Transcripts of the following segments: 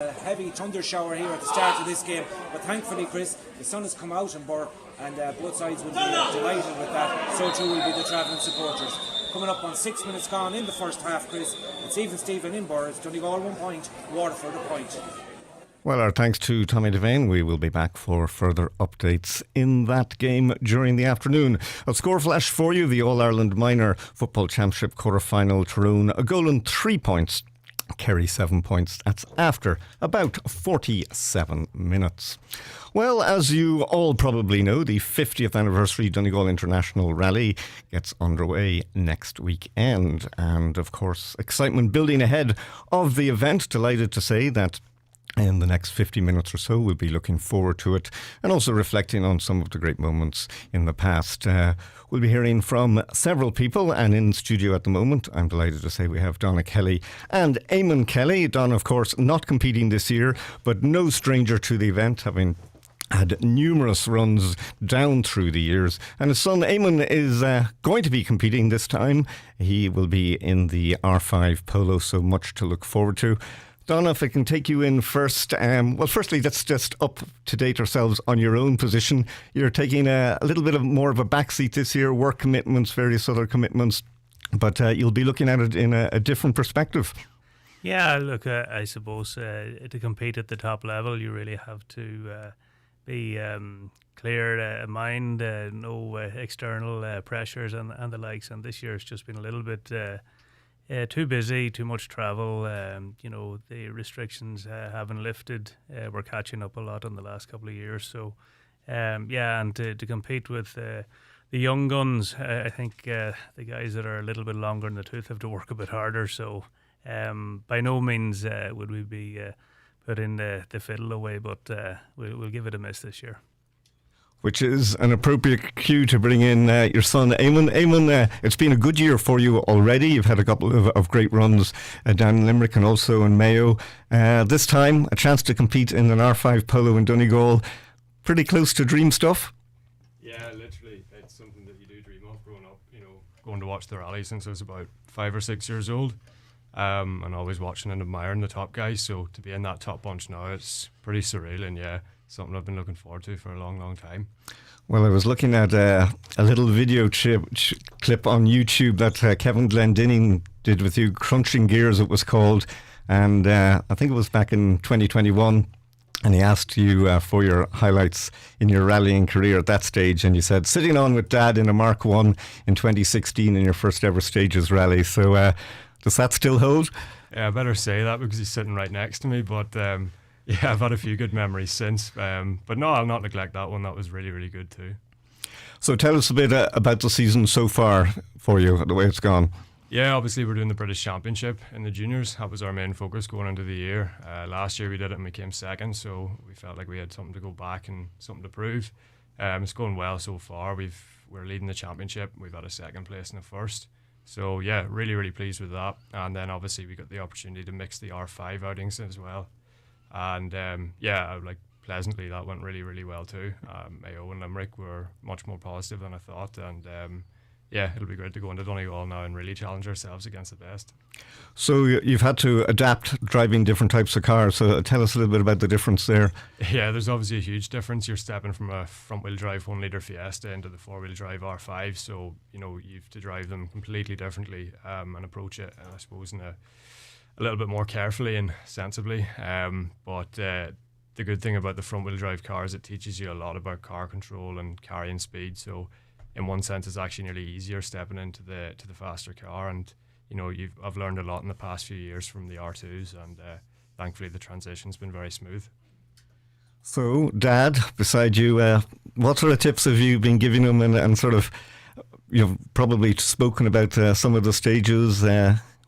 A heavy thunder shower here at the start of this game, but thankfully, Chris, the sun has come out in Burr, and both sides will be delighted with that. So too will be the travelling supporters. Coming up on 6 minutes gone in the first half, Chris, it's even Stephen in Burr. It's Donegal 1 point, Waterford a point. Well, our thanks to Tommy Devane. We will be back for further updates in that game during the afternoon. A score flash for you: the All-Ireland Minor Football Championship quarter-final. Tyrone a goal and 3 points. Kerry 7 points. That's after about 47 minutes. Well, as you all probably know, the 50th anniversary Donegal International Rally gets underway next weekend. And of course, excitement building ahead of the event. Delighted to say that in the next 50 minutes or so, we'll be looking forward to it and also reflecting on some of the great moments in the past. We'll be hearing from several people, and in studio at the moment, I'm delighted to say we have Donagh Kelly and Eamon Kelly. Don, of course, not competing this year, but no stranger to the event, having had numerous runs down through the years. And his son Eamon is going to be competing this time. He will be in the R5 Polo, so much to look forward to. Donagh, if I can take you in first. Well, firstly, let's just up to date ourselves on your own position. You're taking a little bit of more of a backseat this year, work commitments, various other commitments, but you'll be looking at it in a different perspective. Yeah, look, I suppose to compete at the top level, you really have to be clear mind, no external pressures and the likes. And this year it's just been a little bit too busy, too much travel. The restrictions haven't lifted. We're catching up a lot in the last couple of years. So, and to compete with the young guns, I think the guys that are a little bit longer in the tooth have to work a bit harder. So, by no means would we be putting the fiddle away, but we'll give it a miss this year. Which is an appropriate cue to bring in your son, Eamon. Eamon, it's been a good year for you already. You've had a couple of great runs down in Limerick and also in Mayo. This time, a chance to compete in an R5 Polo in Donegal. Pretty close to dream stuff? Yeah, literally. It's something that you do dream of growing up, going to watch the rally since I was about 5 or 6 years old. And always watching and admiring the top guys. So to be in that top bunch now, it's pretty surreal, and yeah, something I've been looking forward to for a long, long time. Well, I was looking at a little video clip on YouTube that Kevin Glendinning did with you, Crunching Gears it was called, and I think it was back in 2021, and he asked you for your highlights in your rallying career at that stage, and you said sitting on with Dad in a Mark 1 in 2016 in your first ever Stages rally. So does that still hold? Yeah, I better say that because he's sitting right next to me, but yeah, I've had a few good memories since. But no, I'll not neglect that one. That was really, really good too. So tell us a bit about the season so far for you, the way it's gone. Yeah, obviously we're doing the British Championship in the juniors. That was our main focus going into the year. Last year we did it and we came second, so we felt like we had something to go back and something to prove. It's going well so far. We're leading the championship. We've had a second place in the first. So yeah, really, really pleased with that. And then obviously we got the opportunity to mix the R5 outings as well. And pleasantly that went really, really well too. Mayo and Limerick were much more positive than I thought, and it'll be great to go into Donegal now and really challenge ourselves against the best. So you've had to adapt driving different types of cars, so tell us a little bit about the difference there. Yeah, there's obviously a huge difference. You're stepping from a front wheel drive 1 litre Fiesta into the 4-wheel drive R5, so you have to drive them completely differently and approach it, I suppose, in a little bit more carefully and sensibly. But the good thing about the front wheel drive car is it teaches you a lot about car control and carrying speed. So in one sense, it's actually nearly easier stepping into the faster car. And I've learned a lot in the past few years from the R2s, and thankfully the transition's been very smooth. So, Dad, beside you, what sort of tips have you been giving him, and sort of, you've probably spoken about some of the stages.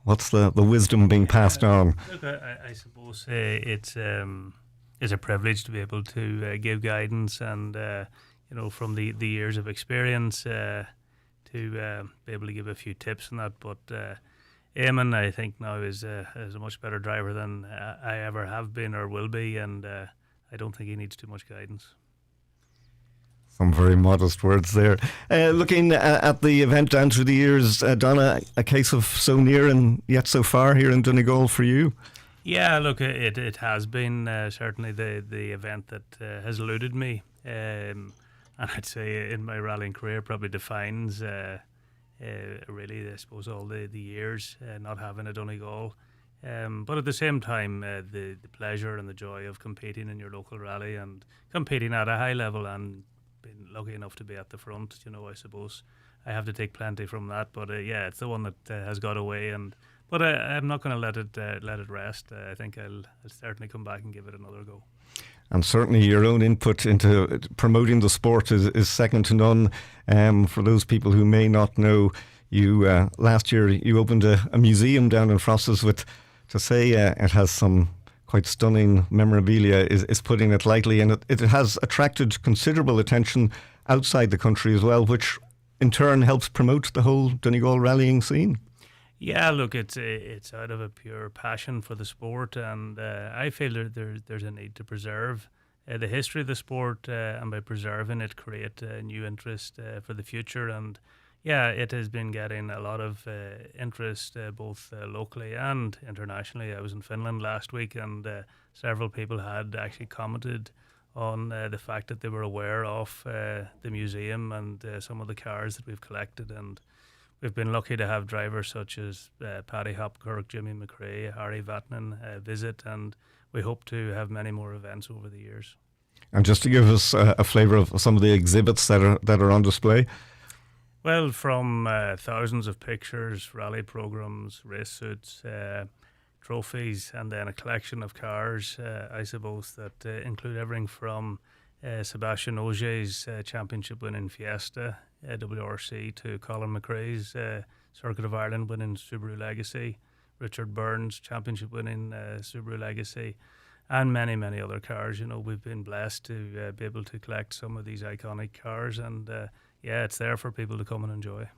What's the wisdom being passed on? Look, I suppose it's a privilege to be able to give guidance and from the years of experience to be able to give a few tips on that. But Eamon, I think now is a much better driver than I ever have been or will be, and I don't think he needs too much guidance. Some very modest words there. Looking at the event down through the years, Donagh, a case of so near and yet so far here in Donegal for you? Yeah, look, it has been certainly the event that has eluded me, and I'd say in my rallying career probably defines really, I suppose, all the years not having a Donegal. But at the same time, the pleasure and the joy of competing in your local rally and competing at a high level and being lucky enough to be at the front, I suppose I have to take plenty from that. But yeah, it's the one that has got away, but I'm not going to let it rest. I think I'll certainly come back and give it another go. And certainly your own input into promoting the sport is second to none. For those people who may not know, you last year you opened a museum down in Frosses with, to say it has some quite stunning memorabilia is putting it lightly, and it has attracted considerable attention outside the country as well, which in turn helps promote the whole Donegal rallying scene. Yeah, look, it's out of a pure passion for the sport, and I feel there's a need to preserve the history of the sport, and by preserving it, create a new interest for the future. And yeah, it has been getting a lot of interest both locally and internationally. I was in Finland last week, and several people had actually commented on the fact that they were aware of the museum and some of the cars that we've collected. And we've been lucky to have drivers such as Paddy Hopkirk, Jimmy McRae, Harry Vatanen visit, and we hope to have many more events over the years. And just to give us a flavour of some of the exhibits that are on display. Well, from thousands of pictures, rally programs, race suits, trophies, and then a collection of cars, I suppose, that include everything from Sebastian Ogier's championship winning Fiesta WRC to Colin McRae's Circuit of Ireland winning Subaru Legacy, Richard Burns championship winning Subaru Legacy, and many, many other cars. We've been blessed to be able to collect some of these iconic cars, and yeah, it's there for people to come and enjoy.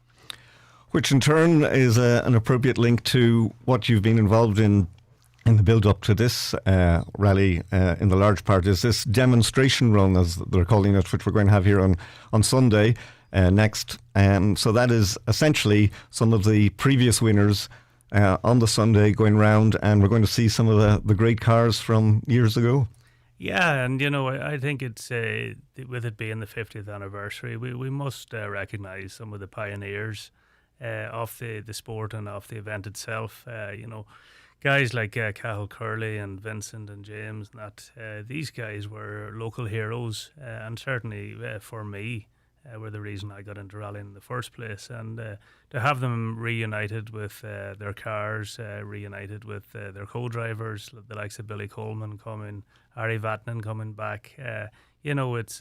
Which in turn is an appropriate link to what you've been involved in the build-up to this rally, in the large part, is this demonstration run, as they're calling it, which we're going to have here on Sunday next. So that is essentially some of the previous winners on the Sunday going round, and we're going to see some of the great cars from years ago. Yeah, and I think it's with it being the 50th anniversary, we must recognise some of the pioneers of the sport and of the event itself. Guys like Cathal Curley and Vincent and James, and that these guys were local heroes, and certainly for me were the reason I got into rallying in the first place. And to have them reunited with their cars, reunited with their co-drivers, the likes of Billy Coleman coming, Harry Vatanen coming back, it's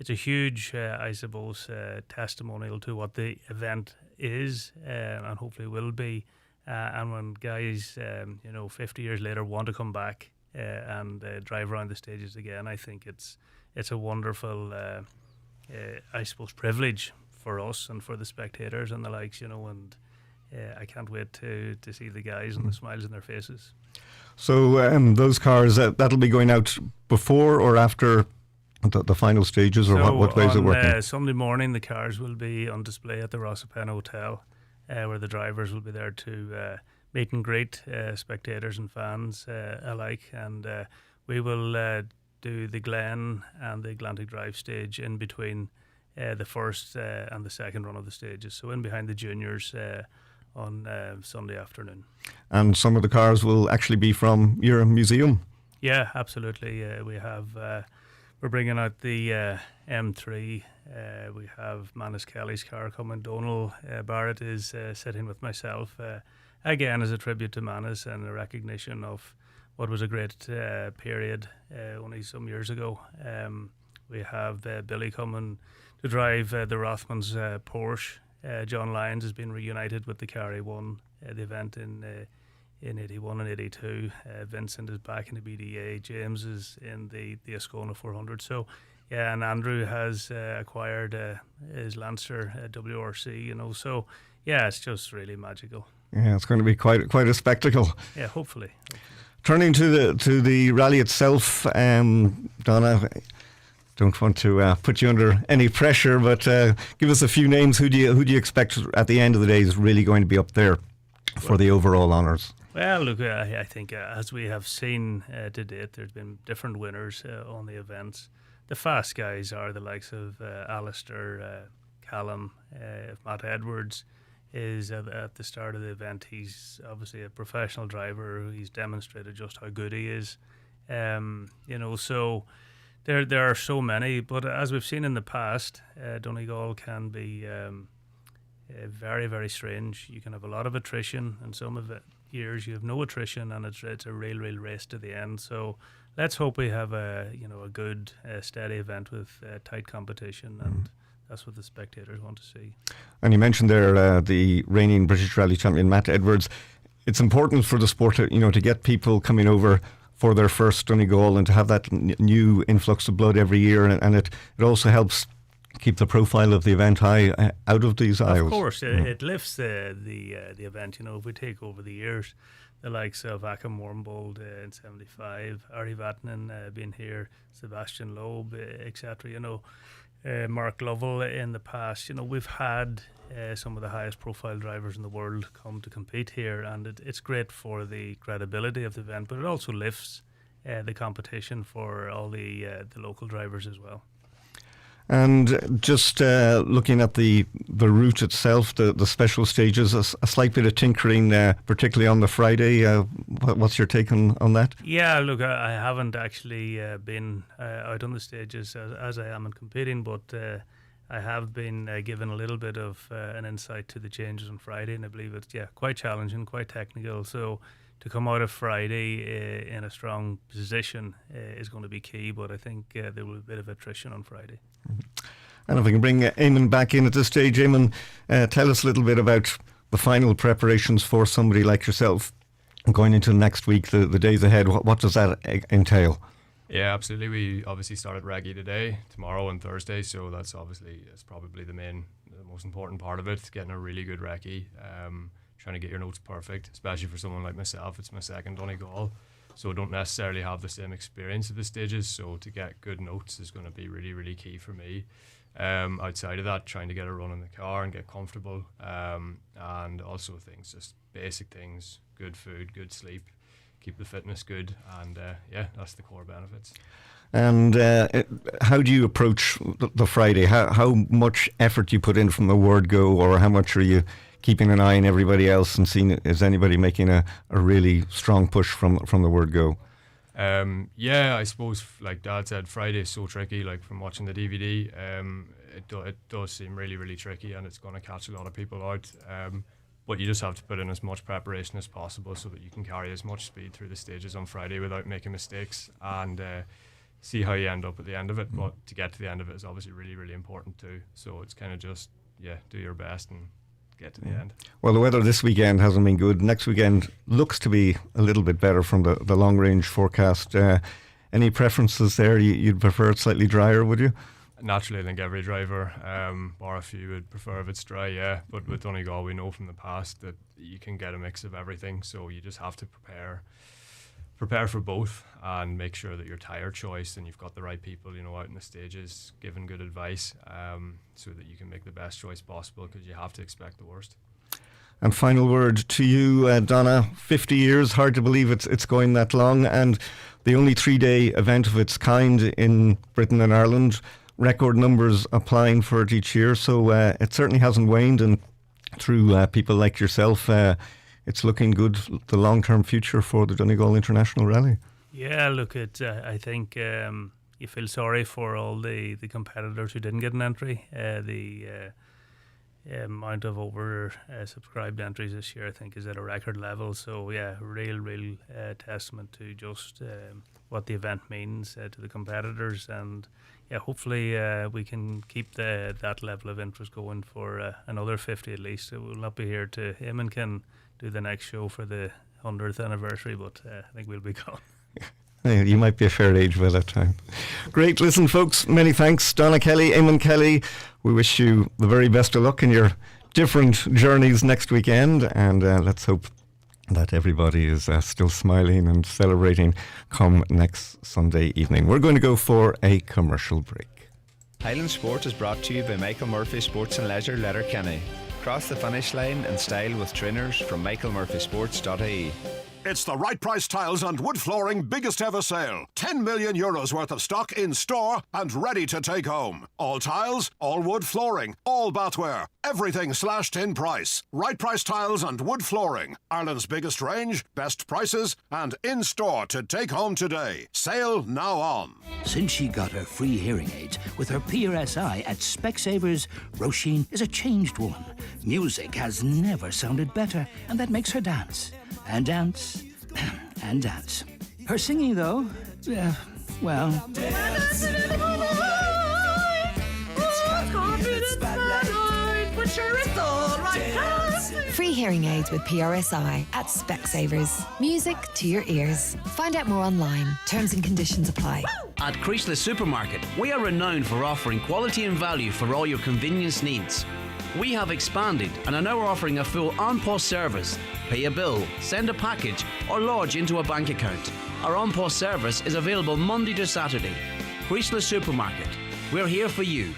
a huge, I suppose, testimonial to what the event is, and hopefully will be. And when guys, 50 years later want to come back and drive around the stages again, I think it's a wonderful, I suppose, privilege for us and for the spectators and the likes, and I can't wait to see the guys and the smiles in their faces. So those cars, that'll be going out before or after the final stages, or what way is it working? Sunday morning, the cars will be on display at the Rossapen Hotel, where the drivers will be there to meet and greet spectators and fans alike, and we will do the Glen and the Atlantic Drive stage in between the first and the second run of the stages, so in behind the juniors on Sunday afternoon. And some of the cars will actually be from your museum? Yeah, absolutely. We have we're bringing out the M3. We have Manus Kelly's car coming. Donald Barrett is sitting with myself, again as a tribute to Manus and a recognition of what was a great period only some years ago. We have Billy coming to drive the Rothmans Porsche. John Lyons has been reunited with the Carry 1, the event in 81 and 82. Vincent is back in the BDA. James is in the Ascona 400. So, yeah, and Andrew has acquired his Lancer WRC. So, yeah, it's just really magical. Yeah, it's going to be quite a spectacle. Yeah, hopefully. Turning to the rally itself, Donagh, don't want to put you under any pressure, but give us a few names. Who do you expect at the end of the day is really going to be up there for the overall honours? Well, look, I think as we have seen to date, there's been different winners on the events. The fast guys are the likes of Alistair, Callum, Matt Edwards is at the start of the event. He's obviously a professional driver. He's demonstrated just how good he is. So there are so many. But as we've seen in the past, Donegal can be very, very strange. You can have a lot of attrition, and some of it years you have no attrition, and it's a real race to the end. So let's hope we have a good steady event with tight competition, and that's what the spectators want to see. And you mentioned there the reigning British Rally champion Matt Edwards. It's important for the sport to get people coming over for their first Donegal and to have that new influx of blood every year, and it also helps keep the profile of the event high out of these aisles. Of course, it lifts the event. If we take over the years, the likes of Achim Wormbold in '75, Ari Vatanen being here, Sebastian Loeb, etc. Mark Lovell in the past. We've had some of the highest profile drivers in the world come to compete here, and it's great for the credibility of the event, but it also lifts the competition for all the local drivers as well. And just looking at the route itself, the special stages, a slight bit of tinkering, particularly on the Friday. What's your take on that? Yeah, look, I haven't actually been out on the stages as I am in competing, but I have been given a little bit of an insight to the changes on Friday, and I believe it's quite challenging, quite technical. So to come out of Friday in a strong position is going to be key, but I think there will be a bit of attrition on Friday. And if we can bring Eamon back in at this stage, Eamon, tell us a little bit about the final preparations for somebody like yourself going into next week, the days ahead. What does that entail? Yeah, absolutely. We obviously started recce today, tomorrow and Thursday, so it's probably the most important part of it, getting a really good recce, trying to get your notes perfect, especially for someone like myself. It's my second Donegal, so I don't necessarily have the same experience of the stages, so to get good notes is going to be really, really key for me. Outside of that, trying to get a run in the car and get comfortable, and also just basic things, good food, good sleep, keep the fitness good, and that's the core benefits. And how do you approach the Friday? How much effort do you put in from the word go, or how much are you keeping an eye on everybody else and seeing is anybody making a really strong push from the word go? I suppose, like Dad said, Friday is so tricky. Like from watching the DVD, it does seem really, really tricky, and it's going to catch a lot of people out. But you just have to put in as much preparation as possible so that you can carry as much speed through the stages on Friday without making mistakes, and see how you end up at the end of it. But to get to the end of it is obviously really, really important too. So it's kind of just do your best and get to the end. Well, the weather this weekend hasn't been good. Next weekend looks to be a little bit better from the long range forecast. Any preferences there? You'd prefer it slightly drier, would you? Naturally, I think every driver, bar a few, would prefer if it's dry, but with Donegal we know from the past that you can get a mix of everything, so you just have to prepare for both and make sure that your tyre choice and you've got the right people out in the stages giving good advice, so that you can make the best choice possible, because you have to expect the worst. And final word to you, Donagh. 50 years, hard to believe it's going that long, and the only 3-day event of its kind in Britain and Ireland. Record numbers applying for it each year, so it certainly hasn't waned, and through people like yourself, it's looking good, the long-term future for the Donegal International Rally. Yeah, look, I think you feel sorry for all the competitors who didn't get an entry. The amount of subscribed entries this year, I think, is at a record level. So yeah, real testament to just what the event means to the competitors, and hopefully we can keep that level of interest going for another 50 at least. We'll not be here to Eamon can do the next show for the 100th anniversary, but I think we'll be gone. You might be a fair age by that time. Great. Listen, folks, many thanks. Donagh Kelly, Eamon Kelly, we wish you the very best of luck in your different journeys next weekend, and let's hope that everybody is still smiling and celebrating come next Sunday evening. We're going to go for a commercial break. Highland Sport is brought to you by Michael Murphy Sports and Leisure, Letterkenny. Cross the finish line in style with trainers from michaelmurphysports.ie. It's the Right Price Tiles and Wood Flooring biggest ever sale. 10 million euros worth of stock in store and ready to take home. All tiles, all wood flooring, all bathware. Everything slashed in price. Right Price Tiles and Wood Flooring. Ireland's biggest range, best prices, and in store to take home today. Sale now on. Since she got her free hearing aids with her PRSI at Specsavers, Roisin is a changed woman. Music has never sounded better, and that makes her dance. And dance, and dance. Her singing, though, well... Free hearing aids with PRSI at Specsavers. Music to your ears. Find out more online. Terms and conditions apply. At Creaseless Supermarket, we are renowned for offering quality and value for all your convenience needs. We have expanded and are now offering a full on-post service. Pay a bill, send a package or lodge into a bank account. Our on-post service is available Monday to Saturday. Creaseless Supermarket. We're here for you.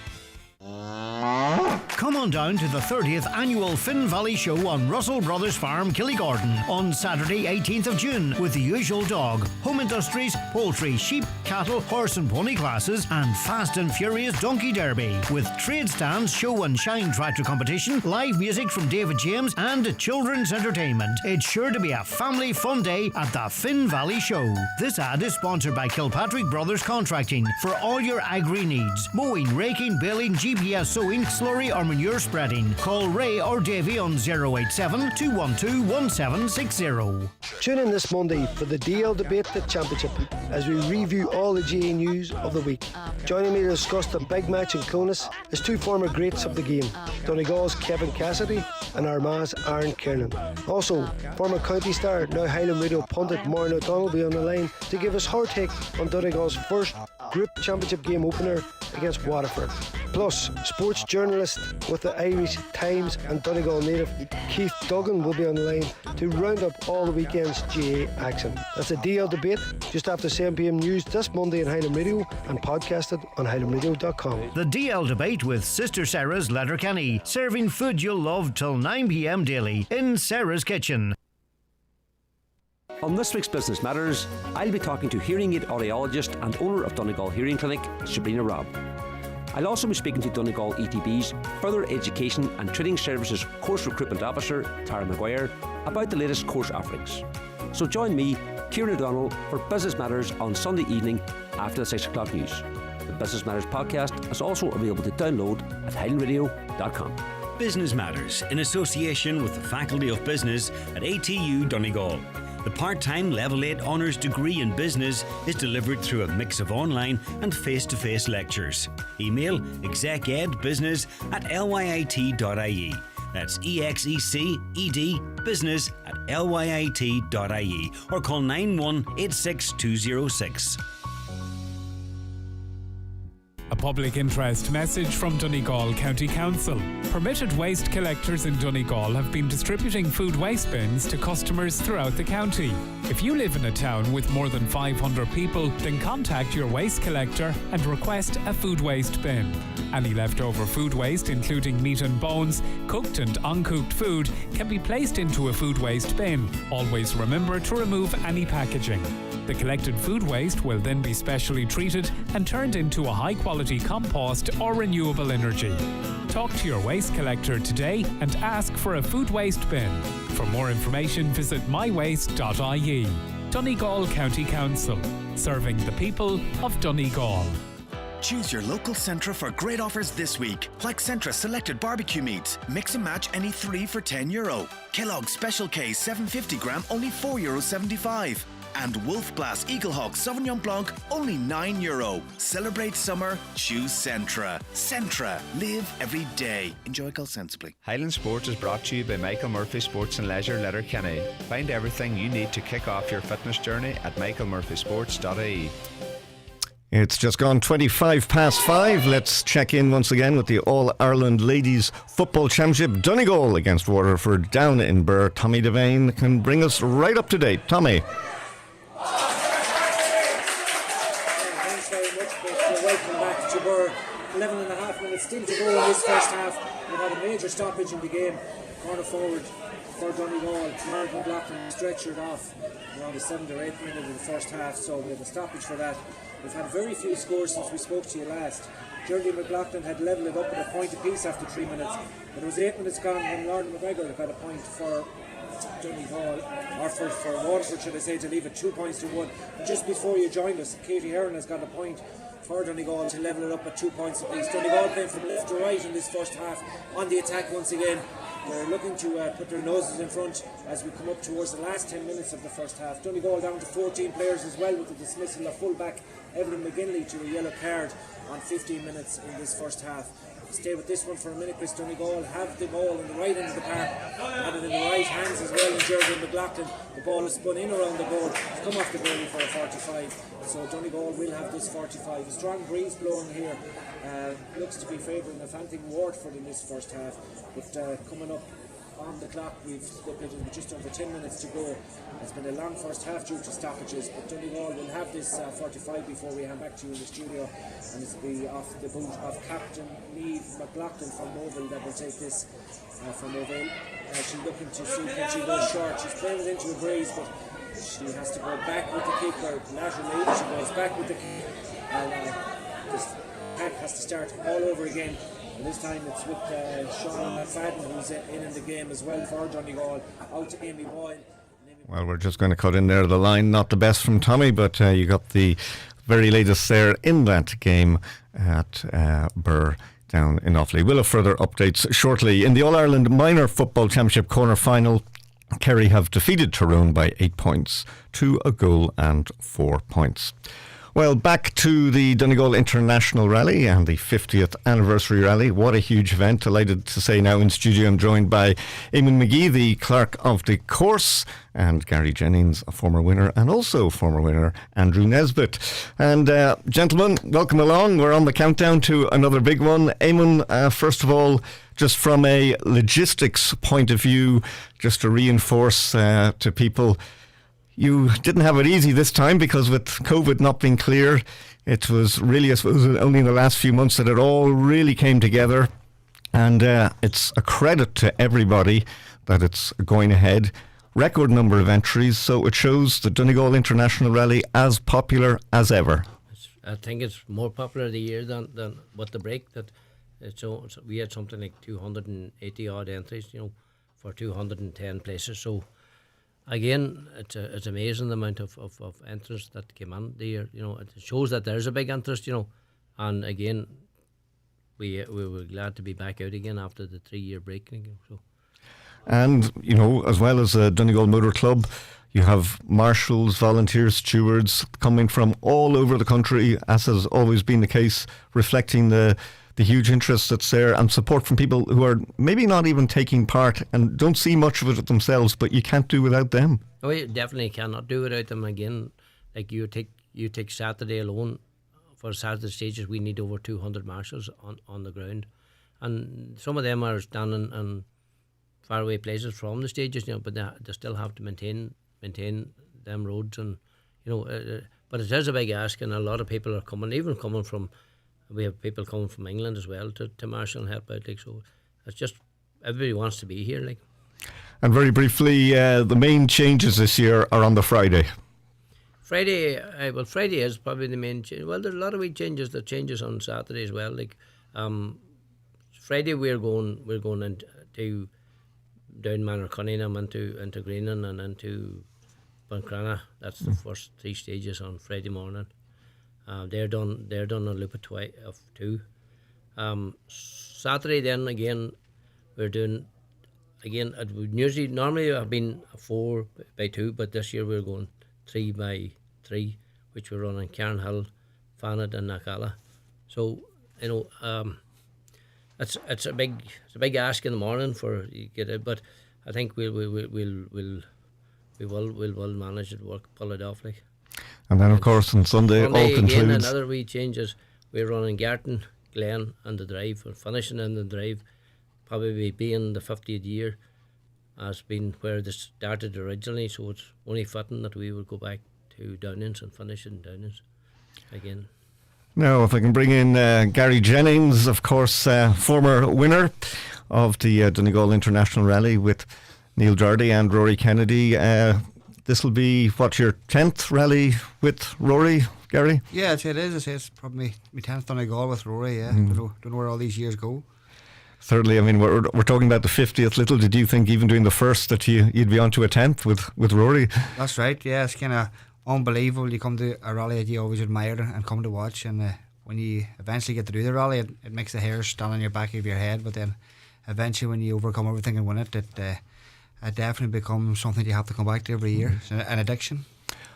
Come on down to the 30th annual Finn Valley Show on Russell Brothers Farm, Killygordon on Saturday 18th of June with the usual dog, home industries, poultry, sheep, cattle, horse and pony classes and fast and furious donkey derby with trade stands, show and shine tractor competition, live music from David James and children's entertainment. It's sure to be a family fun day at the Finn Valley Show. This ad is sponsored by Kilpatrick Brothers Contracting for all your agri needs. Mowing, raking, baling, GPS sowing, slurry or manure spreading. Call Ray or Davy on 087 212 1760. Tune in this Monday for the DL Debate the Championship as we review all the GA news of the week. Joining me to discuss the big match in Clones is two former greats of the game, Donegal's Kevin Cassidy and Armagh's Aaron Kiernan. Also, former county star, now Highland Radio pundit Maureen O'Donnell will be on the line to give us her take on Donegal's first group championship game opener against Waterford. Plus, sports journalist with the Irish Times and Donegal native Keith Duggan will be on the line to round up all the weekend's GA action. That's a DL Debate just after 7 p.m. news this Monday on Highland Radio and podcasted on highlandradio.com. The DL Debate with Sister Sarah's Letterkenny, serving food you'll love till 9 p.m. daily in Sarah's Kitchen. On this week's Business Matters, I'll be talking to hearing aid audiologist and owner of Donegal Hearing Clinic, Sabrina Robb. I'll also be speaking to Donegal ETB's Further Education and Training Services Course Recruitment Officer, Tara Maguire, about the latest course offerings. So join me, Kieran O'Donnell, for Business Matters on Sunday evening after the 6 o'clock news. The Business Matters podcast is also available to download at highlandradio.com. Business Matters, in association with the Faculty of Business at ATU Donegal. The part-time Level 8 Honours degree in Business is delivered through a mix of online and face-to-face lectures. Email execedbusiness@lyit.ie. That's execedbusiness@lyit.ie or call 9186206. A public interest message from Donegal County Council. Permitted waste collectors in Donegal have been distributing food waste bins to customers throughout the county. If you live in a town with more than 500 people, then contact your waste collector and request a food waste bin. Any leftover food waste, including meat and bones, cooked and uncooked food, can be placed into a food waste bin. Always remember to remove any packaging. The collected food waste will then be specially treated and turned into a high-quality compost or renewable energy. Talk to your waste collector today and ask for a food waste bin. For more information, visit mywaste.ie. Donegal County Council, serving the people of Donegal. Choose your local Centra for great offers this week, like Centra selected barbecue meats. Mix and match any 3 for €10. Kellogg's Special K 750 gram, only €4.75. And Wolf Blass Eaglehawk Sauvignon Blanc, only €9. Celebrate summer, choose Centra. Centra, live every day. Enjoy Call sensibly. Highland Sports is brought to you by Michael Murphy Sports and Leisure, Letterkenny. Find everything you need to kick off your fitness journey at michaelmurphysports.ie. It's just gone 25 past 5. Let's check in once again with the All-Ireland Ladies Football Championship. Donegal against Waterford down in Birr. Tommy Devane can bring us right up to date. Tommy. Thanks very much, Chris. Welcome back to Birr. 11 and a half minutes still to go in this first half. We've had a major stoppage in the game. Corner forward for Donegal, Mark McLaughlin stretchered off around the 7th or 8th minute of the first half, so we have a stoppage for that. We've had very few scores since we spoke to you last. Jeremy McLaughlin had levelled it up at a point apiece after 3 minutes, but it was 8 minutes gone when Lord McGregor got a point for Donegal, or for Waterford, should I say, to leave it 2 points to 1. And just before you joined us, Katie Heron has got a point for Donegal to level it up at 2 points apiece. Donegal playing from left to right in this first half on the attack once again. They're looking to put their noses in front as we come up towards the last 10 minutes of the first half. Donegal down to 14 players as well, with the dismissal of fullback Evelyn McGinley to a yellow card on 15 minutes in this first half. Stay with this one for a minute, Chris. Donegal have the ball in the right end of the park, had it in the right hands as well in Jeremy McLaughlin. The ball is spun in around the board, it's come off the goalie for a 45, so Donegal will have this 45. A strong breeze blowing here, looks to be favouring Fanting Wardford in this first half, but coming up on the clock, we've stipulated with just over 10 minutes to go. It's been a long first half due to stoppages, but Donegal will have this 45 before we hand back to you in the studio, and it'll be off the boot of Captain Niamh McLaughlin from Moville that will take this from Moville. She's looking to see can she go short. She's playing it into a breeze, but she has to go back with the kick, or laterally she goes back with the kick, and this pack has to start all over again. And this time it's with Sean Fadden, who's in the game as well for Donegal, out to Amy Boyle. Well, we're just going to cut in there. The line, not the best from Tommy, but you got the very latest there in that game at Burr down in Offaly. We'll have further updates shortly. In the All-Ireland Minor Football Championship quarter-final, Kerry have defeated Tyrone by 8 points, 2 a goal and 4 points. Well, back to the Donegal International Rally and the 50th anniversary rally. What a huge event. Delighted to say now in studio I'm joined by Eamon McGee, the clerk of the course, and Garry Jennings, a former winner, and also former winner Andrew Nesbitt. And gentlemen, welcome along. We're on the countdown to another big one. Eamon, first of all, just from a logistics point of view, just to reinforce to people, you didn't have it easy this time, because with COVID not being clear, it was really, I suppose, only in the last few months that it all really came together. And it's a credit to everybody that it's going ahead. Record number of entries, so it shows the Donegal International Rally as popular as ever. I think it's more popular the year than what the break. That so we had something like 280 odd entries, for 210 places. So again, it's amazing the amount of entrants that came in the year. It shows that there's a big interest. And again, we were glad to be back out again after the 3-year break. So. And, as well as the Donegal Motor Club, you have marshals, volunteers, stewards coming from all over the country, as has always been the case, reflecting the huge interest that's there and support from people who are maybe not even taking part and don't see much of it themselves, but you can't do without them. Oh, you definitely cannot do without them. Again, like you take Saturday alone. For Saturday stages, we need over 200 marshals on the ground, and some of them are standing in faraway places from the stages, but they still have to maintain them roads, and but it is a big ask, and a lot of people are coming from. We have people coming from England as well to marshal and help out. So it's just everybody wants to be here. And very briefly, the main changes this year are on the Friday. Friday is probably the main change. Well, there's a lot of wee changes. The changes on Saturday as well. Friday we're going into down Manor Cunningham into Greenan and into Buncrana. That's the first 3 stages on Friday morning. They're done a loop of 2. Saturday then again we're doing again. Normally have been 4 by 2, but this year we're going 3 by 3, which we're running Cairnhill, Fanet and Nakala. So it's a big ask in the morning for you get it, but I think we'll manage it, pull it off . And then, of course, on Sunday all concludes. Again, another wee change is we're running Garton, Glen and the Drive. We're finishing in the Drive, probably being the 50th year has been where this started originally, so it's only fitting that we would go back to Downings and finish in Downings again. Now, if I can bring in Garry Jennings, of course, former winner of the Donegal International Rally with Neil Jardy and Rory Kennedy. This will be, what, your 10th rally with Rory, Garry? Yeah, it is. It's probably my 10th Donegal with Rory, yeah. Don't know where all these years go. Thirdly, I mean, we're talking about the 50th. Little did you think, even doing the first, that you'd be on to a 10th with Rory. That's right, yeah. It's kind of unbelievable. You come to a rally that you always admired and come to watch, and when you eventually get to do the rally, it makes the hairs stand on your back of your head, but then eventually when you overcome everything and win it, it definitely becomes something you have to come back to every year. It's an addiction.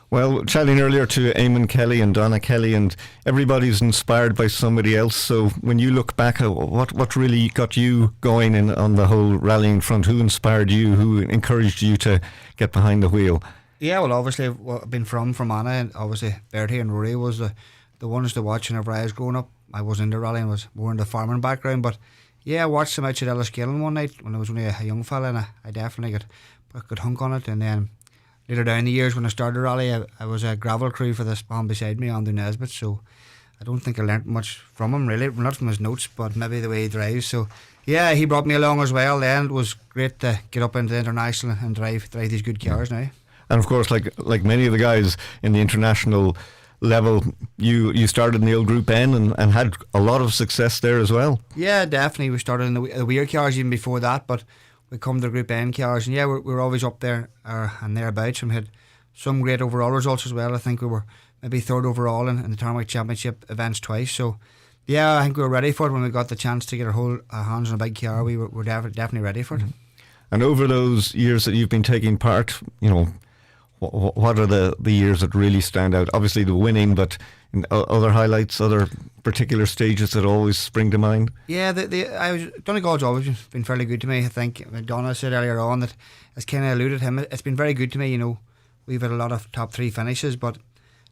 Well, chatting earlier to Eamon Kelly and Donagh Kelly, and everybody's inspired by somebody else. So when you look back at what really got you going on the whole rallying front, who inspired you, who encouraged you to get behind the wheel? Yeah, well, obviously I've been from Anna, and obviously Bertie and Rory was the ones to watch whenever I was growing up. I was into rallying, was more in the farming background, but yeah, I watched them out at Ellisgillen one night when I was only a young fella, and I definitely got hung on it. And then later down the years when I started rally, I was a gravel crew for this man beside me, Andy Nesbitt, so I don't think I learnt much from him really, not from his notes, but maybe the way he drives. So yeah, he brought me along as well. Then it was great to get up into the international and drive these good cars now. And of course, like many of the guys in the international level, you started in the old Group N and had a lot of success there as well. Yeah, definitely. We started in the weird cars even before that, but we come to the Group N cars, and yeah, we're always up there and thereabouts. And we had some great overall results as well. I think we were maybe third overall in the Tarmac Championship events twice. So yeah, I think we were ready for it when we got the chance to get our hands on a big car. We were definitely ready for it. And over those years that you've been taking part, you know, what are the years that really stand out? Obviously the winning, but other highlights, other particular stages that always spring to mind? Yeah, Donegal's always been fairly good to me. I think Donagh said earlier on that it's kind of eluded him. It's been very good to me, you know. We've had a lot of top 3 finishes, but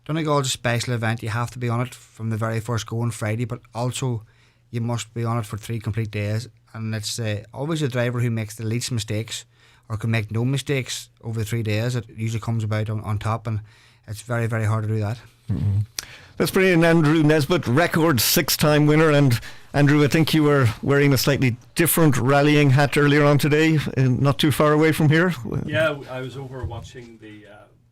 Donegal's a special event. You have to be on it from the very first go on Friday, but also you must be on it for 3 complete days. And it's always the driver who makes the least mistakes or can make no mistakes over 3 days. It usually comes about on top, and it's very, very hard to do that. Mm-hmm. Let's bring in Andrew Nesbitt, record 6-time winner. And Andrew, I think you were wearing a slightly different rallying hat earlier on today, not too far away from here. Yeah, I was over watching the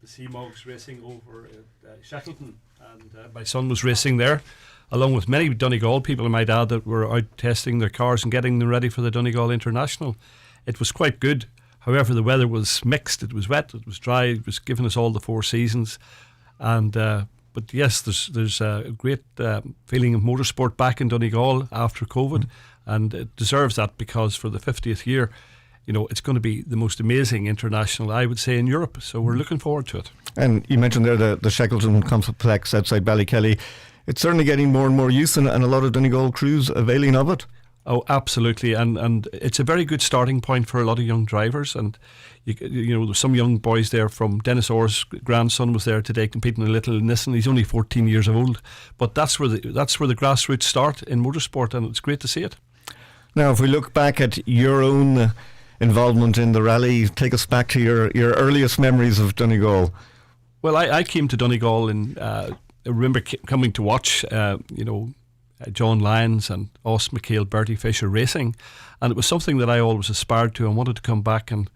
Seamogs racing over at Shackleton, and my son was racing there, along with many Donegal people, I might add, that were out testing their cars and getting them ready for the Donegal International. It was quite good. However, the weather was mixed. It was wet, it was dry, it was giving us all the 4 seasons. And but yes, there's a great feeling of motorsport back in Donegal after COVID, and it deserves that, because for the 50th year, you know, it's going to be the most amazing international, I would say, in Europe. So we're looking forward to it. And you mentioned there the Shackleton complex outside Ballykelly. It's certainly getting more and more use, and a lot of Donegal crews availing of it. Oh, absolutely, and it's a very good starting point for a lot of young drivers. And you know, there's some young boys there. From Dennis Orr's grandson was there today competing in a little Nissan. He's only 14 years old, but that's where the grassroots start in motorsport, and it's great to see it. Now, if we look back at your own involvement in the rally, take us back to your earliest memories of Donegal. Well, I came to Donegal and I remember coming to watch, John Lyons and Os McHale, Bertie Fisher racing, and it was something that I always aspired to and wanted to come back and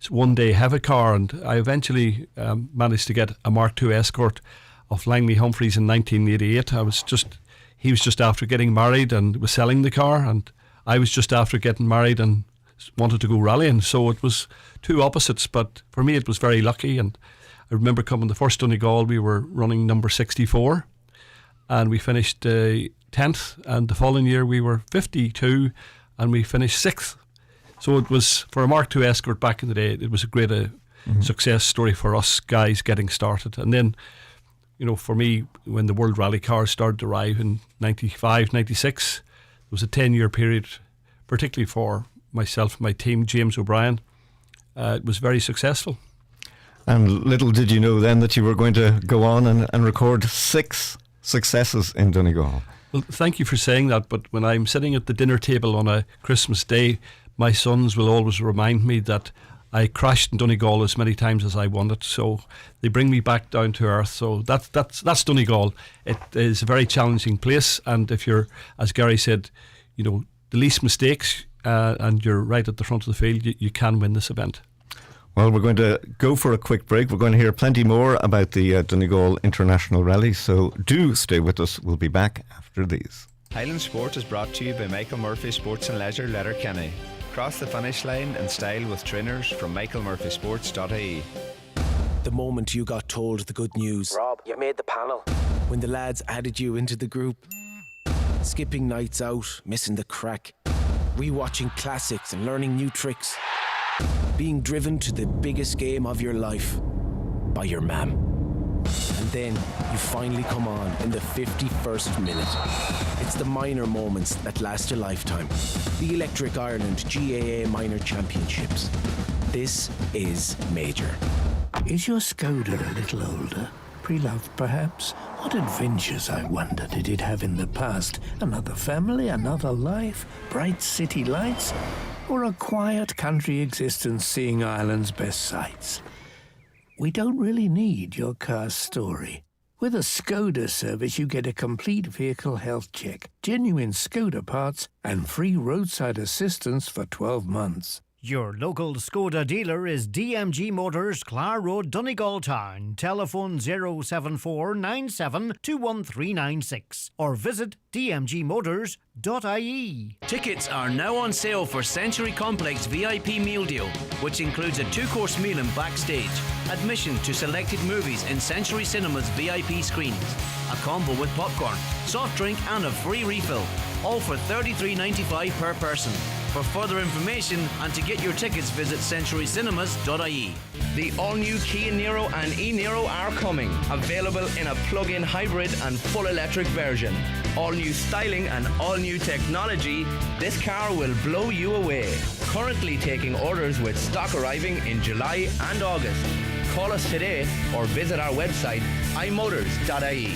one day have a car. And I eventually managed to get a Mark II Escort of Langley Humphreys in 1988. He was just after getting married and was selling the car, and I was just after getting married and wanted to go rallying. So it was two opposites, but for me it was very lucky. And I remember coming the first Donegal, we were running number 64, and we finished 10th, and the following year we were 52 and we finished 6th. So it was, for a Mark II Escort back in the day, it was a great success story for us guys getting started. And then, you know, for me, when the World Rally cars started to arrive in 95, 96, it was a 10-year period, particularly for myself and my team, James O'Brien. It was very successful. And little did you know then that you were going to go on and record 6 successes in Donegal. Well, thank you for saying that, but when I'm sitting at the dinner table on a Christmas day, my sons will always remind me that I crashed in Donegal as many times as I wanted, so they bring me back down to earth. So that's Donegal. It is a very challenging place, and if you're, as Garry said, the least mistakes and you're right at the front of the field, you can win this event. Well, we're going to go for a quick break. We're going to hear plenty more about the Donegal International Rally, so do stay with us. We'll be back after these. Highland Sport is brought to you by Michael Murphy Sports and Leisure, Letterkenny. Cross the finish line in style with trainers from michaelmurphysports.ie. The moment you got told the good news. Rob, you made the panel. When the lads added you into the group. Skipping nights out, missing the crack. Rewatching classics and learning new tricks. Being driven to the biggest game of your life by your mam. And then you finally come on in the 51st minute. It's the minor moments that last a lifetime. The Electric Ireland GAA Minor Championships. This is major. Is your Skoda a little older? Pre-loved, perhaps? What adventures, I wonder, did it have in the past? Another family, another life, bright city lights, or a quiet country existence seeing Ireland's best sights? We don't really need your car's story. With a Skoda service, you get a complete vehicle health check, genuine Skoda parts, and free roadside assistance for 12 months. Your local Skoda dealer is DMG Motors, Clar Road, Donegal Town. Telephone 07497 21396 or visit dmgmotors.ie. Tickets are now on sale for Century Complex VIP meal deal, which includes a 2-course meal and backstage, admission to selected movies in Century Cinema's VIP screenings, a combo with popcorn, soft drink and a free refill, all for $33.95 per person. For further information and to get your tickets, visit centurycinemas.ie. The all-new Kia Niro and e-Niro are coming. Available in a plug-in hybrid and full electric version. All-new styling and all-new technology. This car will blow you away. Currently taking orders with stock arriving in July and August. Call us today or visit our website imotors.ie.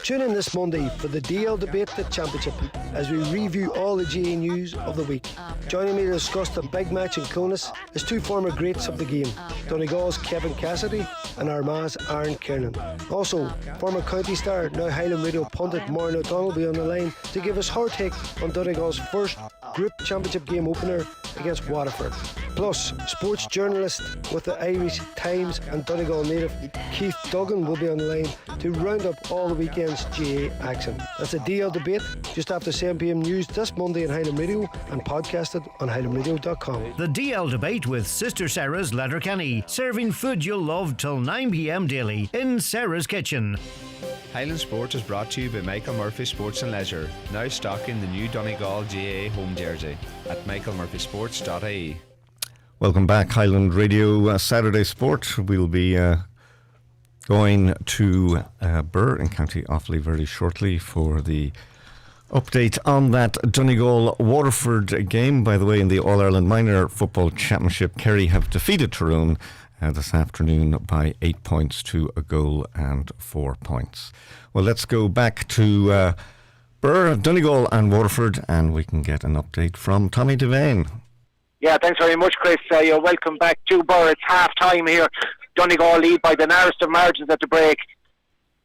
Tune in this Monday for the DL Debate the Championship as we review all the GA news of the week. Joining me to discuss the big match in Clonus is two former greats of the game, Donegal's Kevin Cassidy and Armagh's Aaron Kiernan. Also, former county star, now Highland Radio pundit Maureen O'Donnell will be on the line to give us her take on Donegal's first group championship game opener against Waterford. Plus, sports journalist with the Irish Times and Donegal native Keith Duggan will be on the line to round up all the weekend's GA action. That's a DL Debate just after 7 p.m. news this Monday in Highland Radio and podcasted on highlandradio.com. The DL Debate with Sister Sarah's Letterkenny, serving food you'll love till 9 p.m. daily in Sarah's Kitchen. Highland Sport is brought to you by Michael Murphy Sports and Leisure, now stocking the new Donegal GAA home jersey at michaelmurphysports.ie. Welcome back, Highland Radio Saturday Sport. We'll be going to Birr in County Offaly very shortly for the update on that Donegal Waterford game. By the way, in the All-Ireland Minor Football Championship, Kerry have defeated Tyrone this afternoon by 8 points to a goal and 4 points. Well, let's go back to Birr, Donegal and Waterford, and we can get an update from Tommy Devane. Yeah, thanks very much, Chris. You're welcome back to Birr. It's half-time here. Donegal lead by the narrowest of margins at the break.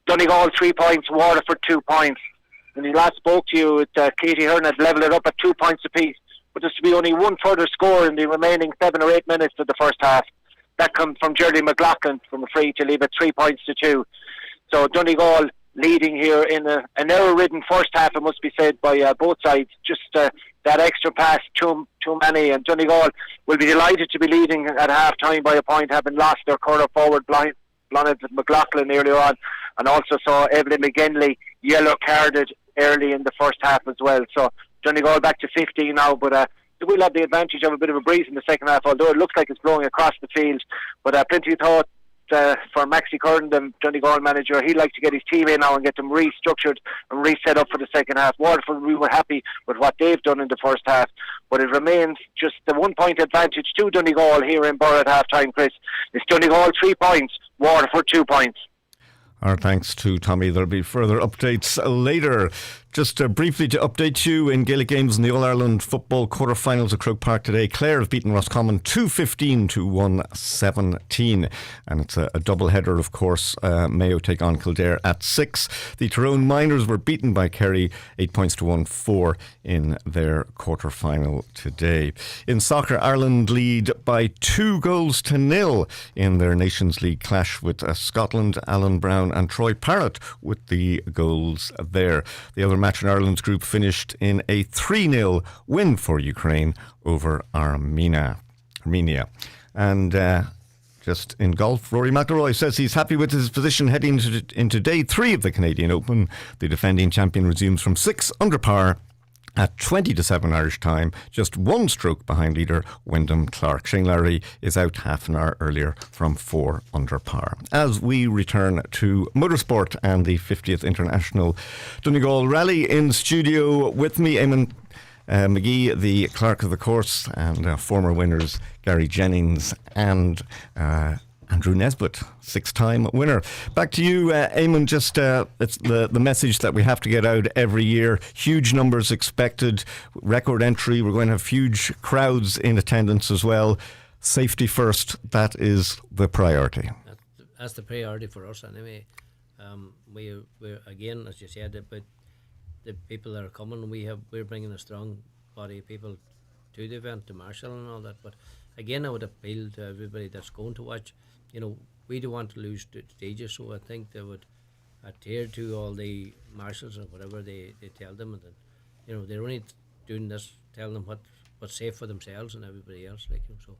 Donegal 3 points, Waterford 2 points. When he last spoke to you, Katie Hearn had levelled it up at 2 points apiece. But there's to be only one further score in the remaining 7 or 8 minutes of the first half. That comes from Jerry McLaughlin from a free to leave it 3 points to 2. So Donegal leading here in an error-ridden first half, it must be said, by both sides. Just that extra pass, too many. And Donegal will be delighted to be leading at half-time by a point, having lost their curler forward, Blonid McLaughlin earlier on, and also saw Evelyn McGinley yellow-carded early in the first half as well. So Donegal back to 15 now, but we'll have the advantage of a bit of a breeze in the second half, although it looks like it's blowing across the field. But plenty of thought for Maxi Curran, the Donegal manager. He'd like to get his team in now and get them restructured and reset up for the second half. Waterford, we were happy with what they've done in the first half, but it remains just the 1 point advantage to Donegal here in Birr at half time, Chris. It's Donegal 3 points, Waterford 2 points. Our thanks to Tommy. There'll be further updates later. Just briefly to update you, in Gaelic games in the All-Ireland football quarterfinals at Croke Park today, Clare have beaten Roscommon 2-15 to 1-17. And it's a double header, of course. Mayo take on Kildare at 6. The Tyrone Miners were beaten by Kerry 8 points to 1-4 in their quarterfinal today. In soccer, Ireland lead by 2-0 in their Nations League clash with Scotland. Alan Brown and Troy Parrott with the goals there. The other match in Ireland's group finished in a 3-0 win for Ukraine over Armenia. And just in golf, Rory McIlroy says he's happy with his position heading into day 3 of the Canadian Open. The defending champion resumes from 6 under par at 20-7 Irish time, just 1 stroke behind leader Wyndham Clark. Shane Lowry is out half an hour earlier from 4 under par. As we return to motorsport and the 50th International Donegal Rally, in studio with me, Eamon McGee, the clerk of the course, and former winners Garry Jennings and Andrew Nesbitt, 6-time winner. Back to you, Eamon. Just it's the message that we have to get out every year. Huge numbers expected, record entry. We're going to have huge crowds in attendance as well. Safety first, that is the priority. That's the priority for us anyway. We're again, as you said, about the people that are coming. We're bringing a strong body of people to the event, to marshal and all that. But again, I would appeal to everybody that's going to watch. We don't want to lose stages, so I think they would adhere to all the marshals or whatever they tell them, and then, they're only doing this, telling them what's safe for themselves and everybody else. So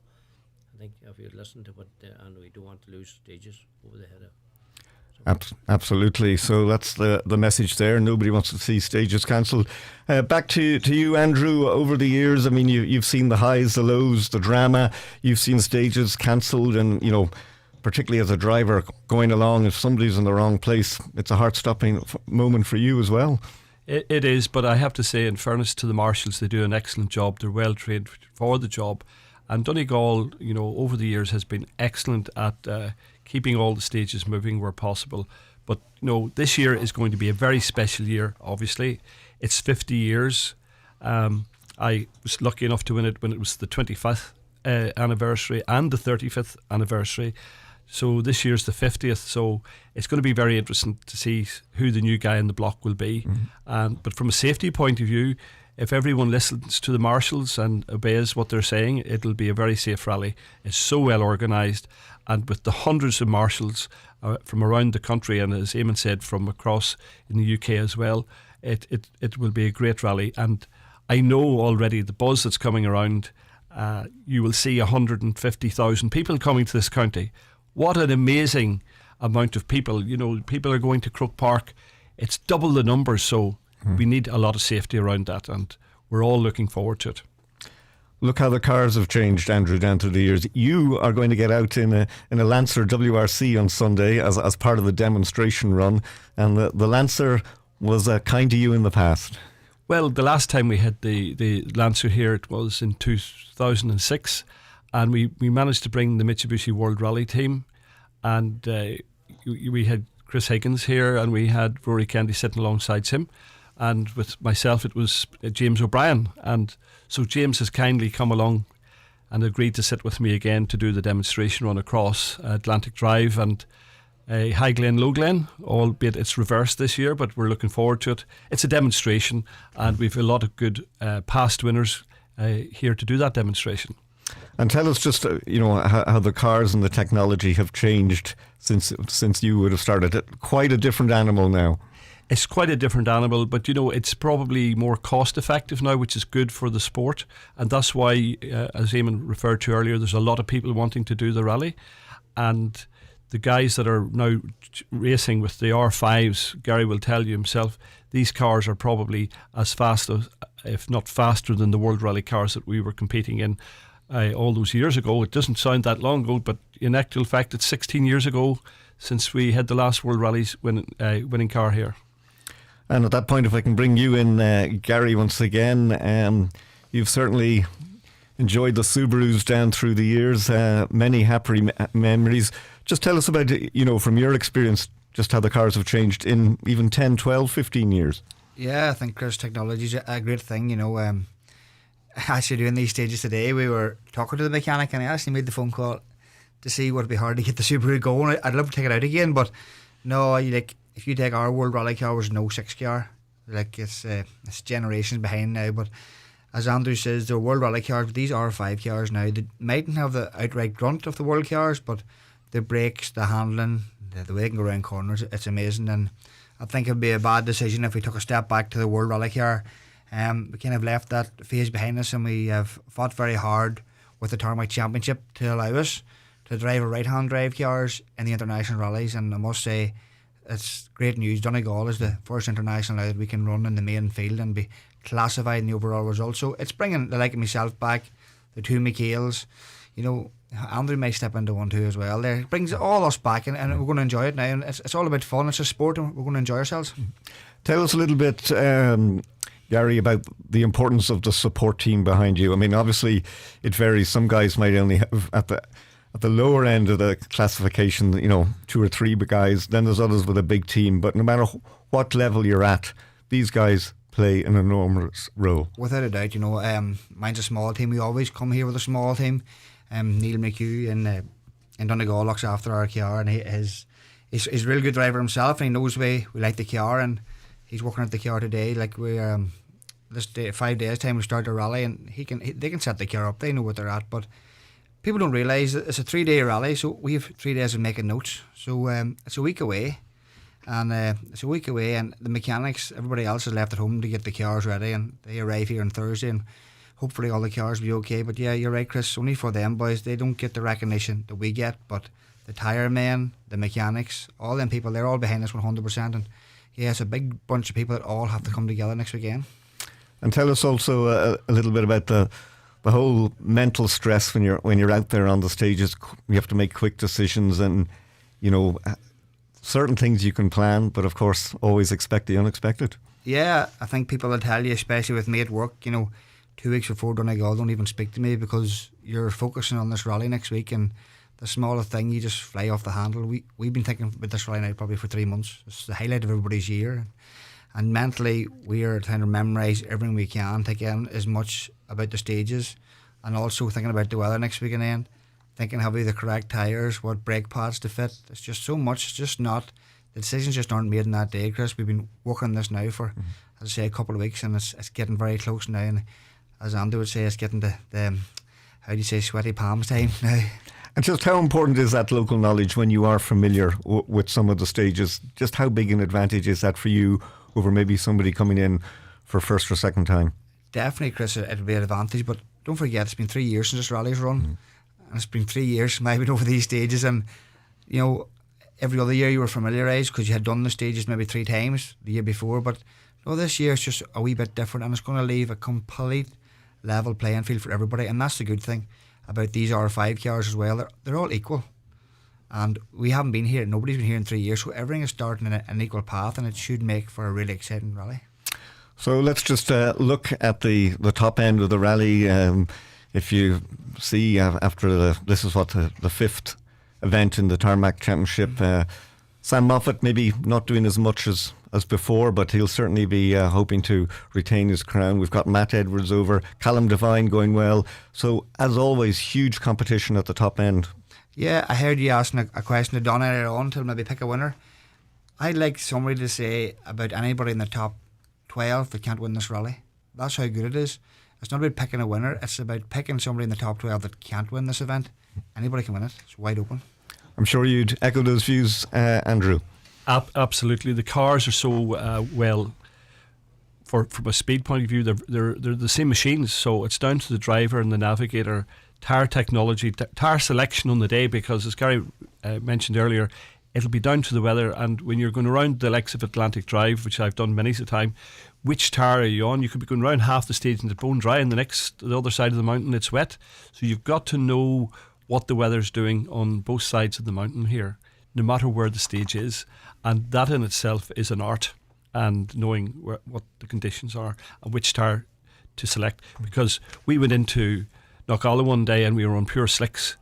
I think if you listen to what, and we don't want to lose stages over the head of. Absolutely. So that's the message there. Nobody wants to see stages cancelled. Back to you, Andrew. Over the years, I mean, you've seen the highs, the lows, the drama. You've seen stages cancelled, and particularly as a driver going along, if somebody's in the wrong place, it's a heart-stopping moment for you as well. It is, but I have to say, in fairness to the marshals, they do an excellent job. They're well trained for the job. And Donegal, over the years has been excellent at keeping all the stages moving where possible. But, this year is going to be a very special year, obviously. It's 50 years. I was lucky enough to win it when it was the 25th anniversary and the 35th anniversary. So this year's the 50th, so it's going to be very interesting to see who the new guy in the block will be. But from a safety point of view, if everyone listens to the marshals and obeys what they're saying, it'll be a very safe rally. It's so well organised, and with the hundreds of marshals from around the country, and as Eamon said, from across in the UK as well, it will be a great rally. And I know already the buzz that's coming around, you will see 150,000 people coming to this county. What an amazing amount of people. People are going to Croke Park. It's double the numbers, so we need a lot of safety around that, and we're all looking forward to it. Look how the cars have changed, Andrew, down through the years. You are going to get out in a Lancer WRC on Sunday as part of the demonstration run, and the Lancer was kind to you in the past. Well, the last time we had the Lancer here, it was in 2006, and we managed to bring the Mitsubishi World Rally team, and we had Chris Higgins here, and we had Rory Kennedy sitting alongside him, and with myself it was James O'Brien, and so James has kindly come along and agreed to sit with me again to do the demonstration run across Atlantic Drive and High Glen, Low Glen, albeit it's reversed this year, but we're looking forward to it. It's a demonstration, and we've a lot of good past winners here to do that demonstration. And tell us just, how the cars and the technology have changed since you would have started it. Quite a different animal now. It's quite a different animal, but it's probably more cost effective now, which is good for the sport. And that's why, as Eamon referred to earlier, there's a lot of people wanting to do the rally. And the guys that are now racing with the R5s, Garry will tell you himself, these cars are probably as fast, if not faster, than the World Rally cars that we were competing in all those years ago. It doesn't sound that long ago, but in actual fact, it's 16 years ago since we had the last World Rally's winning car here. And at that point, if I can bring you in, Garry, once again, you've certainly enjoyed the Subarus down through the years, many happy memories. Just tell us about, from your experience, just how the cars have changed in even 10, 12, 15 years. Yeah, I think, Chris, technology is a great thing. Actually doing these stages today, we were talking to the mechanic and I actually made the phone call to see would it be hard to get the Subaru going. I'd love to take it out again, but no, if you take our World Rally car, was no 6 car. It's generations behind now, but as Andrew says, they're World Rally cars, but these are 5 cars now. They mightn't have the outright grunt of the World cars, but the brakes, the handling, the way they can go around corners, it's amazing. And I think it would be a bad decision if we took a step back to the World Rally car. We kind of left that phase behind us, and we have fought very hard with the Tarmac Championship to allow us to drive a right-hand drive cars in the international rallies. And I must say, it's great news. Donegal is the first international now that we can run in the main field and be classified in the overall result. So it's bringing the like of myself back, the two Michaels. Andrew may step into one too as well. There, it brings all us back, and we're going to enjoy it now. And it's all about fun. It's a sport, and we're going to enjoy ourselves. Tell us a little bit, Garry, about the importance of the support team behind you. I mean, obviously, it varies. Some guys might only have at the lower end of the classification, 2 or 3 guys. Then there's others with a big team. But no matter what level you're at, these guys play an enormous role. Without a doubt, mine's a small team. We always come here with a small team. Neil McGee in Donegal looks after our car, and he's a real good driver himself, and he knows we like the car, and he's working at the car today. Like we this day, 5 days time we start a rally, and they can set the car up. They know what they're at, but people don't realise that it's a 3-day rally, so we have 3 days of making notes. So it's a week away, and the mechanics, everybody else has left at home to get the cars ready, and they arrive here on Thursday, and hopefully all the cars will be okay. But yeah, you're right, Chris, only for them boys. They don't get the recognition that we get, but the tyre men, the mechanics, all them people, they're all behind us 100%. And yeah, it's a big bunch of people that all have to come together next weekend. And tell us also a little bit about the whole mental stress when you're out there on the stages. You have to make quick decisions, and certain things you can plan, but of course always expect the unexpected. Yeah, I think people will tell you, especially with me at work, 2 weeks before Donegal, don't even speak to me because you're focusing on this rally next week, and the smallest thing, you just fly off the handle. We've been thinking about this rally now probably for 3 months. It's the highlight of everybody's year, and mentally we are trying to memorise everything we can, taking as much about the stages, and also thinking about the weather next weekend, and thinking have we the correct tyres, what brake pads to fit. It's just so much. It's just not, the decisions just aren't made in that day, Chris. We've been working on this now for, as I say, a couple of weeks, and it's getting very close now, and as Andy would say, it's getting the how do you say, sweaty palms time now. And just how important is that local knowledge when you are familiar with some of the stages? Just how big an advantage is that for you over maybe somebody coming in for first or second time? Definitely, Chris, it'll be an advantage, but don't forget it's been 3 years since this rally's run, and it's been 3 years since I've been over these stages, and every other year you were familiarised because you had done the stages maybe 3 times the year before, but no, this year it's just a wee bit different, and it's going to leave a complete level playing field for everybody, and that's the good thing about these R5 cars as well. They're all equal, and we haven't been here, nobody's been here in 3 years, so everything is starting in an equal path, and it should make for a really exciting rally. So let's just look at the top end of the rally. If you see after this is what the 5th event in the Tarmac Championship, Sam Moffat maybe not doing as much as before, but he'll certainly be hoping to retain his crown. We've got Matt Edwards over, Callum Devine going well. So as always, huge competition at the top end. Yeah, I heard you asking a question to Donagh earlier on to maybe pick a winner. I'd like somebody to say about anybody in the top 12 that can't win this rally. That's how good it is. It's not about picking a winner, it's about picking somebody in the top 12 that can't win this event. Anybody can win it. It's wide open. I'm sure you'd echo those views, Andrew. Absolutely. The cars are so well, from a speed point of view, they're the same machines, so it's down to the driver and the navigator, tyre technology, tyre selection on the day, because as Garry mentioned earlier, it'll be down to the weather, and when you're going around the likes of Atlantic Drive, which I've done many a time, which tyre are you on? You could be going around half the stage and it's bone dry, and the other side of the mountain it's wet, so you've got to know what the weather's doing on both sides of the mountain here, no matter where the stage is, and that in itself is an art, and knowing what the conditions are and which tyre to select, because we went into Knockalla one day and we were on pure slicks,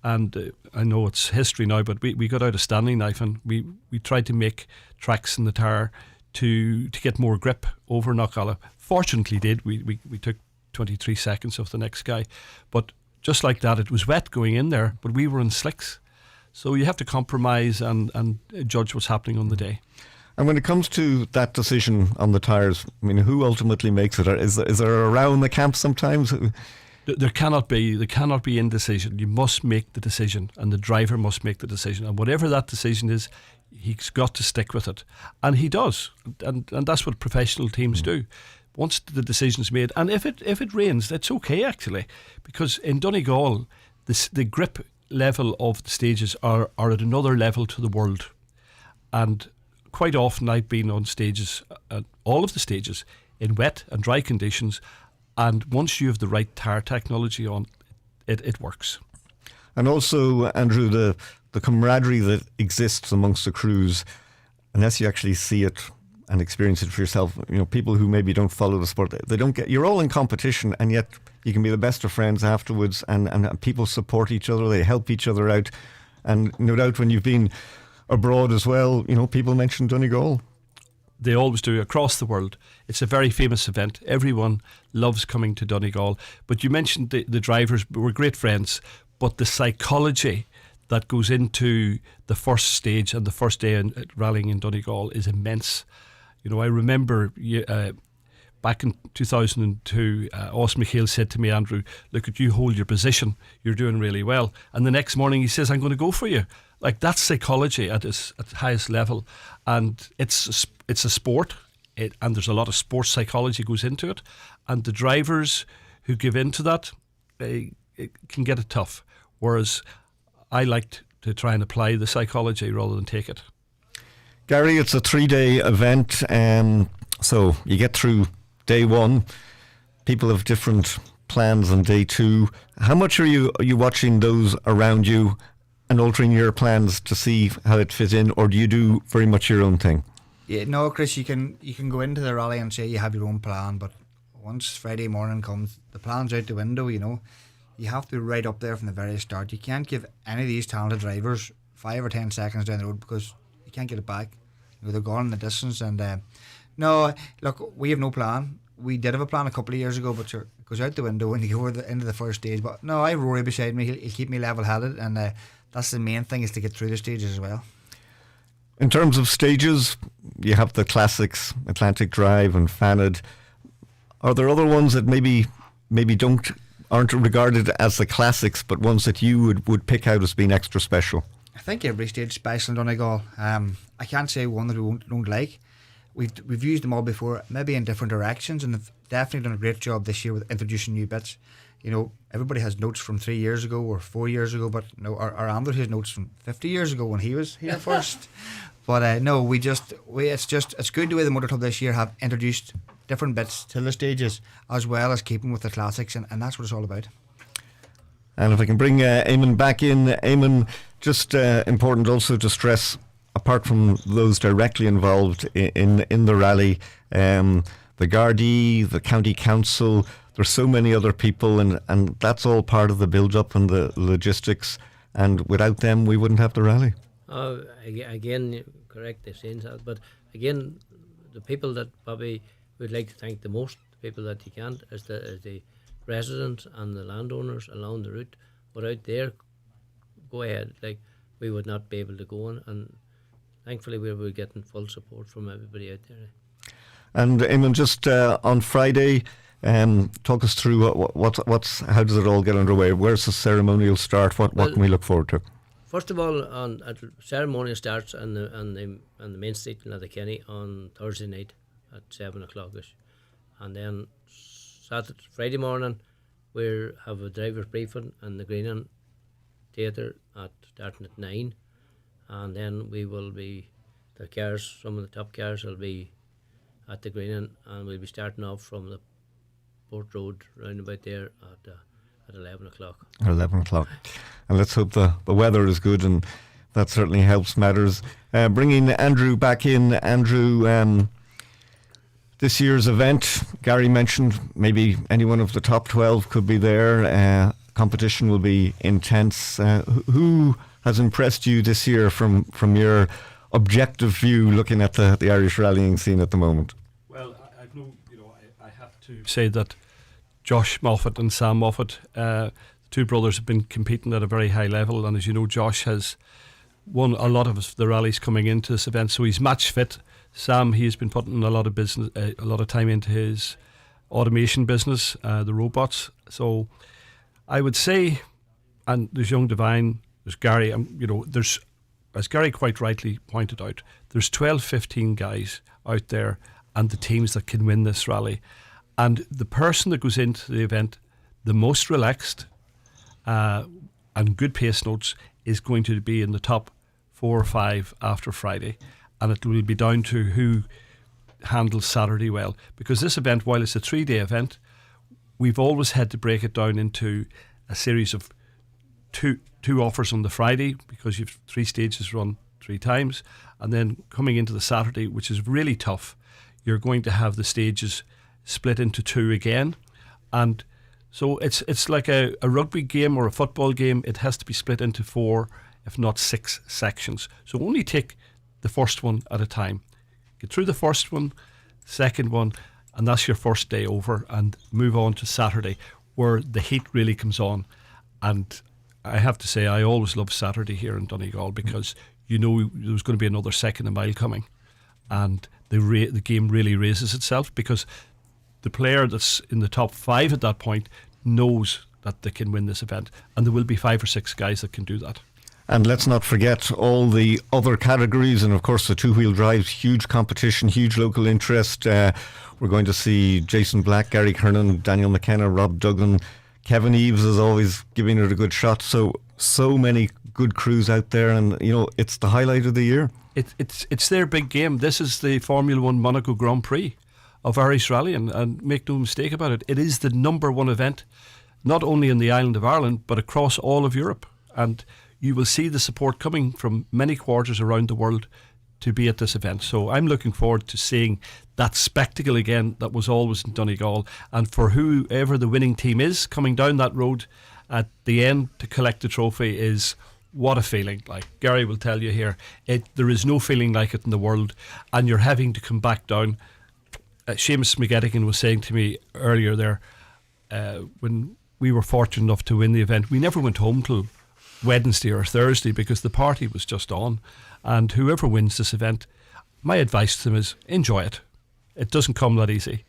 and I know it's history now, but we got out a Stanley knife and we tried to make tracks in the tyre to get more grip over Knockalla. Fortunately did. We took 23 seconds off the next guy. But just like that, it was wet going in there, but we were in slicks. So you have to compromise and judge what's happening on the day. And when it comes to that decision on the tyres, I mean, who ultimately makes it? Is there a row in the camp sometimes? There cannot be indecision. You must make the decision, and the driver must make the decision. And whatever that decision is, he's got to stick with it. And he does. And that's what professional teams do. Once the decision's made, and if it rains, that's okay actually, because in Donegal, the grip level of the stages are at another level to the world. And quite often I've been on stages, all of the stages, in wet and dry conditions, and once you have the right tyre technology on, it works. And also, Andrew, the camaraderie that exists amongst the crews, unless you actually see it and experience it for yourself, you know, people who maybe don't follow the sport, they don't get, you're all in competition, and yet you can be the best of friends afterwards, and people support each other, they help each other out. And no doubt when you've been abroad as well, you know, people mention Donegal. They always do, across the world. It's a very famous event. Everyone loves coming to Donegal. But you mentioned the drivers, we're great friends, but the psychology that goes into the first stage and the first day in rallying in Donegal is immense. You know, I remember back in 2002, Os Michael said to me, Andrew, look, at you hold your position, you're doing really well. And the next morning he says, I'm going to go for you. Like, that's psychology at its highest level. And it's a sport, and there's a lot of sports psychology goes into it. And the drivers who give in to that, it can get it tough. Whereas I like to try and apply the psychology rather than take it. Garry, it's a 3-day event, so you get through day one. People have different plans on day two. How much are you watching those around you and altering your plans to see how it fits in, or do you do very much your own thing? Yeah, no, Chris, you can go into the rally and say you have your own plan, but once Friday morning comes, the plan's out the window. You know, you have to be right up there from the very start. You can't give any of these talented drivers 5 or 10 seconds down the road, because you can't get it back. You know, they're gone in the distance. And no, look, we have no plan. We did have a plan a couple of years ago, but it goes out the window when you go into the first stage. But no, I have Rory beside me. He'll keep me level-headed, and that's the main thing, is to get through the stages as well. In terms of stages, you have the classics, Atlantic Drive and Fanad. Are there other ones that maybe aren't regarded as the classics, but ones that you would pick out as being extra special? I think every stage is special in Donegal. I can't say one that we don't like. We've used them all before, maybe in different directions, and they've definitely done a great job this year with introducing new bits. You know, everybody has notes from 3 years ago or 4 years ago, but no, our Andrew has notes from 50 years ago when he was here first. But no, it's good the way the Motor Club this year have introduced different bits to the stages, as well as keeping with the classics, and that's what it's all about. And if I can bring Eamon back in, Eamon, just important also to stress, apart from those directly involved in the rally, the Gardaí, the County Council, there's so many other people, and that's all part of the build-up and the logistics, and without them we wouldn't have the rally. Again, correct, they're saying that, but again, the people that probably would like to thank the most, the people that you can't, is the residents and the landowners along the route. Without their go ahead, like, we would not be able to go on, and thankfully we're getting full support from everybody out there. And Eamon, just on Friday, talk us through how does it all get underway? Where's the ceremonial start? What can we look forward to? First of all, the ceremony starts on the main street in Letterkenny on Thursday night at 7 o'clock-ish, and then Friday morning we have a driver's briefing in the Greenan Theatre starting at 9, and then we will be some of the top cars will be at the Greenan, and we'll be starting off from the Port Road roundabout there at 11 o'clock. 11 o'clock. And let's hope the weather is good, and that certainly helps matters. Bringing Andrew back in. Andrew, this year's event, Garry mentioned maybe anyone of the top 12 could be there. Competition will be intense. Who has impressed you this year from your objective view looking at the Irish rallying scene at the moment? Well, I've no, I have to say that Josh Moffat and Sam Moffat, the two brothers, have been competing at a very high level, and as you know, Josh has won a lot of the rallies coming into this event, so he's match fit. Sam, he has been putting a lot of time into his automation business, the robots. So I would say, and there's young Divine, there's Gary, there's, as Gary quite rightly pointed out, there's 12, 15 guys out there and the teams that can win this rally. And the person that goes into the event the most relaxed and good pace notes is going to be in the top 4 or 5 after Friday. And it will be down to who handles Saturday well. Because this event, while it's a 3-day event, we've always had to break it down into a series of two offers on the Friday, because you've 3 stages run 3 times. And then coming into the Saturday, which is really tough, you're going to have the stages split into 2 again. And so it's like a rugby game or a football game. It has to be split into 4, if not 6 sections. So only take the first one at a time. Get through the first one, second one, and that's your first day over, and move on to Saturday, where the heat really comes on. And I have to say, I always love Saturday here in Donegal, because you know there's going to be another second a mile coming, and the game really raises itself, because the player that's in the top 5 at that point knows that they can win this event, and there will be 5 or 6 guys that can do that. And let's not forget all the other categories, and of course the 2-wheel drives, huge competition, huge local interest. We're going to see Jason Black, Gary Kernan, Daniel McKenna, Rob Duggan, Kevin Eves is always giving it a good shot. So many good crews out there, and it's the highlight of the year. It's their big game. This is the Formula 1 Monaco Grand Prix of Irish rallying, and make no mistake about it, it is the #1 event, not only in the island of Ireland, but across all of Europe. And you will see the support coming from many quarters around the world to be at this event. So I'm looking forward to seeing that spectacle again that was always in Donegal. And for whoever the winning team is coming down that road at the end to collect the trophy, is what a feeling. Like Gary will tell you here, there is no feeling like it in the world, and you're having to come back down. Seamus McGettigan was saying to me earlier there, when we were fortunate enough to win the event, we never went home till Wednesday or Thursday, because the party was just on. And whoever wins this event, my advice to them is enjoy it. It doesn't come that easy.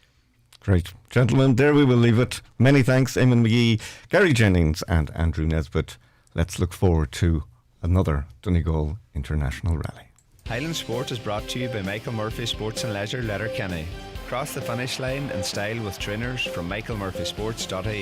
Great. Gentlemen, there we will leave it. Many thanks, Eamon McGee, Garry Jennings and Andrew Nesbitt. Let's look forward to another Donegal International Rally. Highland Sport is brought to you by Michael Murphy Sports and Leisure, Letterkenny. Cross the finish line in style with trainers from michaelmurphysports.ie.